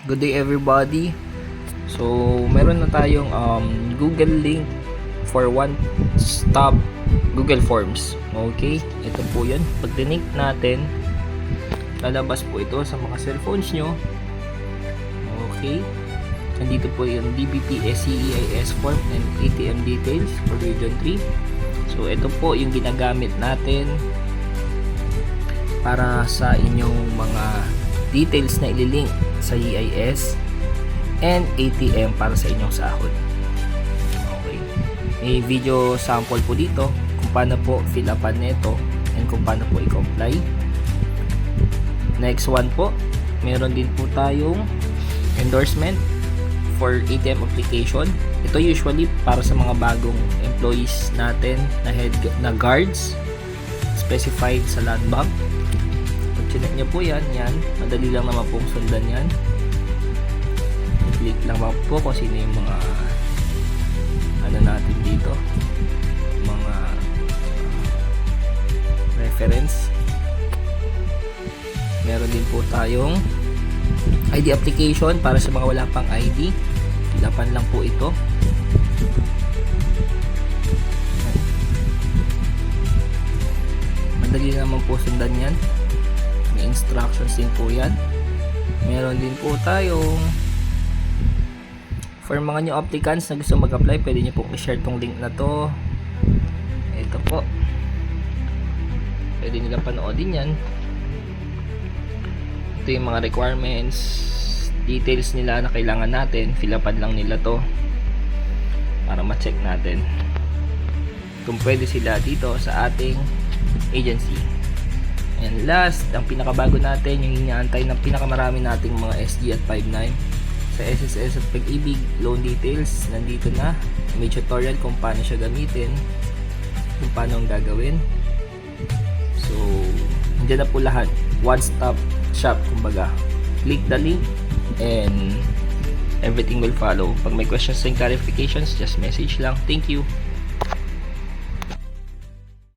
Good day everybody. So, meron na tayong Google link for one-stop Google Forms. Okay, ito po yun. Pag dinink natin, lalabas po ito sa mga cellphones nyo. Okay, nandito po yung DBP SCEIS form and ATM details for Region 3. So, ito po yung ginagamit natin para sa inyong mga details na ililink sa EIS and ATM para sa inyong sahod. Okay, may video sample po dito kung paano po fill upan nito and kung paano po i-comply. Next one po, meron din po tayong endorsement for ATM application. Ito usually para sa mga bagong employees natin na guards specified sa land bank. Pag chinek nyo po yan, madali lang naman pong sundan yan. Click lang po kung sino yung mga natin dito, mga reference. Meron din po tayong ID application para sa mga wala pang ID. Lapan lang po ito. Madali naman po sundan yan. May instructions din po yan. Meron din po tayong for mga new applicants na gusto mag-apply, pwede nyo pong i-share tong link na to. Ito po. Pwede nila panoodin yan. Ito yung mga requirements, details nila na kailangan natin. Fill upan lang nila to para ma-check natin kung pwede sila dito sa ating agency. And last, ang pinakabago natin, yung inaantay ng pinakamarami nating mga SG at 59 sa SSS at Pag-ibig loan details. Nandito na, may tutorial kung paano siya gamitin, kung paano ang gagawin. So, nandiyan na po lahat, one stop shop kumbaga. Click the link and everything will follow. Pag may questions and clarifications, just message lang. Thank you.